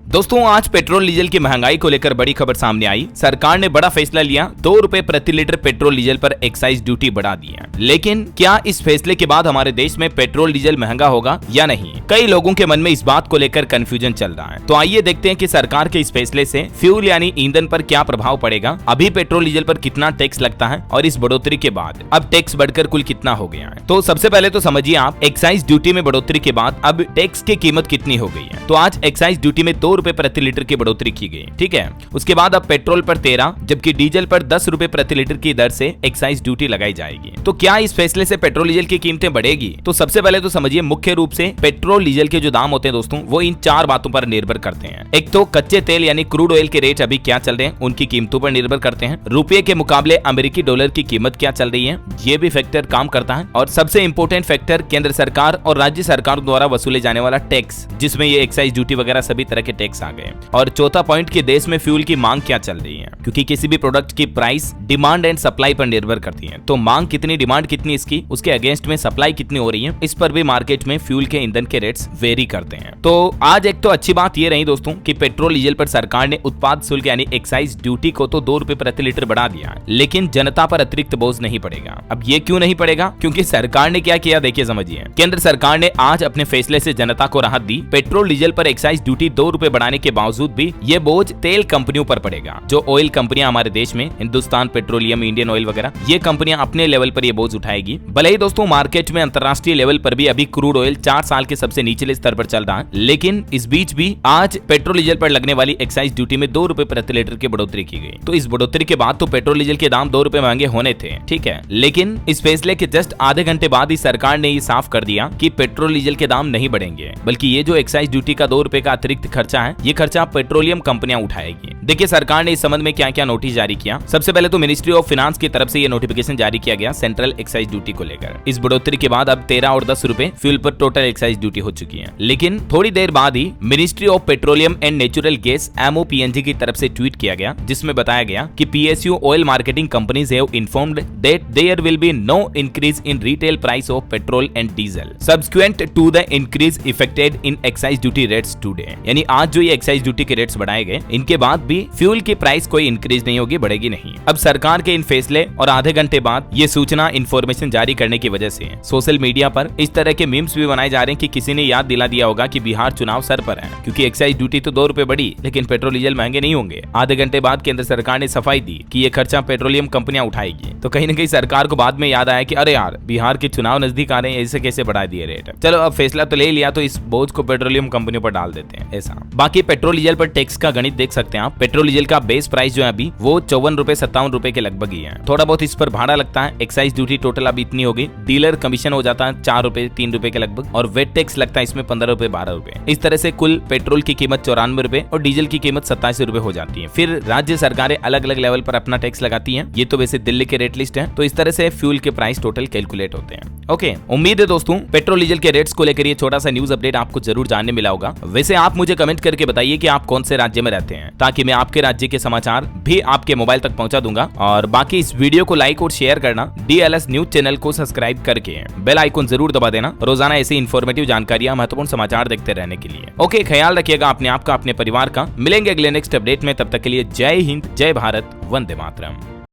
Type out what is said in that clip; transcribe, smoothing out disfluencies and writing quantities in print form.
दोस्तों आज petrol diesel की महंगाई को लेकर बड़ी खबर सामने आई। सरकार ने बड़ा फैसला लिया, 2 रुपए प्रति लीटर पेट्रोल डीजल पर एक्साइज ड्यूटी बढ़ा दी है। लेकिन क्या इस फैसले के बाद हमारे देश में पेट्रोल डीजल महंगा होगा या नहीं? कई लोगों के मन में इस बात को लेकर कंफ्यूजन चल रहा है। तो आइए देखते हैं कि सरकार के इस फैसले से फ्यूल यानी ईंधन पर क्या प्रभाव पड़ेगा, अभी पेट्रोल डीजल पर कितना टैक्स लगता है और इस बढ़ोतरी के बाद अब टैक्स बढ़कर कुल कितना हो गया है। तो सबसे पहले तो समझिए आप, एक्साइज ड्यूटी में बढ़ोतरी के बाद अब टैक्स की कीमत कितनी हो गई है। तो आज एक्साइज ड्यूटी में 2 रुपए प्रति लीटर की बढ़ोतरी की गई, ठीक है। उसके बाद अब पेट्रोल पर 13 जबकि डीजल पर 10 रुपए प्रति लीटर की दर से एक्साइज ड्यूटी लगाई जाएगी। तो क्या इस फैसले से पेट्रोल डीजल की कीमतें बढ़ेगी? तो सबसे पहले तो समझिए, मुख्य रूप से पेट्रोल डीजल के जो दाम होते हैं दोस्तों, वो इन 4 बातों पर निर्भर करते हैं। एक तो कच्चे तेल यानी क्रूड ऑयल के रेट अभी क्या चल रहे हैं, उनकी कीमतों पर निर्भर करते हैं। रुपये के मुकाबले अमेरिकी डॉलर की कीमत क्या चल रही है, ये भी फैक्टर काम करता है। और सबसे इंपॉर्टेंट फैक्टर केंद्र सरकार और राज्य सरकार द्वारा वसूले जाने वाला टैक्स, जिसमें ये एक्साइज ड्यूटी वगैरह सभी तरह के टैक्स आ गए। और चौथा पॉइंट कि देश में फ्यूल की मांग क्या चल रही है, क्योंकि किसी भी प्रोडक्ट की प्राइस डिमांड एंड सप्लाई पर निर्भर करती है। तो मांग कितनी, डिमांड कितनी इसकी, उसके अगेंस्ट में सप्लाई कितनी हो रही है, इस पर भी मार्केट में फ्यूल के ईंधन के रेट्स वेरी करते हैं। तो आज एक तो अच्छी बात ये रही दोस्तों कि पेट्रोल डीजल पर सरकार ने उत्पाद शुल्क यानी एक्साइज ड्यूटी को तो 2 रुपए प्रति लीटर बढ़ा दिया, लेकिन जनता पर अतिरिक्त बोझ नहीं पड़ेगा। अब ये क्यों नहीं पड़ेगा? क्योंकि सरकार ने क्या किया, देखिए समझिए। केंद्र सरकार ने आज अपने फैसले से जनता को राहत दी। पेट्रोल डीजल पर एक्साइज ड्यूटी 2 रुपए बढ़ाने के बावजूद भी ये बोझ तेल कंपनियों पर पड़ेगा। जो ऑयल कंपनियां हमारे देश में, हिंदुस्तान पेट्रोलियम, इंडियन ऑयल वगैरह, ये कंपनियां अपने लेवल पर ये बोझ उठाएगी। भले ही दोस्तों मार्केट में अंतरराष्ट्रीय लेवल पर भी अभी क्रूड ऑयल 4 साल के सबसे निचले स्तर पर चल रहा है, लेकिन इस बीच भी आज पेट्रोल डीजल पर लगने वाली एक्साइज ड्यूटी में 2 रुपए प्रति लीटर की बढ़ोतरी की गई। तो इस बढ़ोतरी के बाद तो पेट्रोल डीजल के दाम 2 रुपए महंगे होने थे, ठीक है। लेकिन इस फैसले के जस्ट आधे घंटे बाद ही सरकार ने ये साफ कर दिया कि पेट्रोल डीजल के दाम नहीं बढ़ेंगे, बल्कि ये जो एक्साइज ड्यूटी का 2 रुपए का अतिरिक्त खर्चा है, ये खर्चा पेट्रोलियम कंपनियां उठाएगी। देखिए सरकार ने इस संबंध में क्या क्या नोटिस जारी किया। सबसे पहले तो मिनिस्ट्री ऑफ फाइनेंस की तरफ से ये नोटिफिकेशन जारी किया गया सेंट्रल एक्साइज ड्यूटी को लेकर। इस बढ़ोतरी के बाद अब 13 और 10 रुपए फ्यूल पर टोटल एक्साइज ड्यूटी हो चुकी है। लेकिन थोड़ी देर बाद ही ministry of petroleum and natural gas MOPNG की तरफ से ट्वीट किया गया, जिसमें बताया गया कि PSU oil marketing companies have informed that there will be no increase in retail price of petrol and diesel subsequent to the increase effected in excise duty rates today. यानी आज जो ये एक्साइज ड्यूटी के rates बढ़ाए गए, इनके बाद भी फ्यूल की प्राइस कोई इंक्रीज नहीं होगी, बढ़ेगी नहीं। अब सरकार के इन फैसले और आधे घंटे बाद ये सूचना इंफॉर्मेशन जारी करने की वजह से सोशल मीडिया पर इस तरह के मीम्स भी बनाए जा रहे हैं कि किसी ने याद दिला दिया होगा कि बिहार चुनाव सर पर है, क्योंकि एक्साइज ड्यूटी तो 2 रुपए बढ़ी, लेकिन पेट्रोल डीजल महंगे नहीं होंगे। आधे घंटे बाद केंद्र सरकार ने सफाई दी कि ये खर्चा पेट्रोलियम कंपनियां उठाएगी। तो कहीं न कहीं सरकार को बाद में याद आया कि अरे यार, बिहार के चुनाव नजदीक आ रहे हैं, ऐसे कैसे बढ़ा दिए रेट। चलो अब फैसला तो ले लिया, तो इस बोझ को पेट्रोलियम कंपनियों पर डाल देते हैं, ऐसा। बाकी पेट्रोल डीजल पर टैक्स का गणित देख सकते हैं आप। पेट्रोल डीजल का बेस प्राइस जो है अभी वो 54 रुपए 57 रुपए के लगभग ही है। थोड़ा बहुत इस पर भाड़ा लगता है। एक्साइज ड्यूटी टोटल अब इतनी होगी। डीलर कमीशन हो जाता है 4 रुपए 3 रुपए के लगभग, और वेट टैक्स लगता है इसमें 15 रुपए 12 रुपए। इस तरह से कुल पेट्रोल की कीमत 94 रुपए और डीजल की कीमत 87 रुपए हो जाती है। फिर राज्य सरकारें अलग अलग लेवल पर अपना टैक्स लगाती हैं। ये तो वैसे दिल्ली के रेट लिस्ट है। तो इस तरह से फ्यूल के प्राइस टोटल कैलकुलेट होते हैं। ओके, उम्मीद है दोस्तों पेट्रोल डीजल के रेट्स को लेकर ये छोटा सा न्यूज अपडेट आपको जरूर जानने मिला होगा। वैसे आप मुझे कमेंट करके बताइए कि आप कौन से राज्य में रहते हैं, ताकि मैं आपके राज्य के समाचार भी आपके मोबाइल तक पहुंचा दूंगा। और बाकी इस वीडियो को लाइक और शेयर करना, DLS न्यूज चैनल को सब्सक्राइब करके बेल आइकन जरूर दबा देना, रोजाना ऐसी इन्फॉर्मेटिव जानकारियां, महत्वपूर्ण समाचार देखते रहने के लिए। ओके, ख्याल रखिएगा अपने आप का, अपने परिवार का। मिलेंगे अगले नेक्स्ट अपडेट में, तब तक के लिए जय हिंद, जय भारत, वंदे मातरम।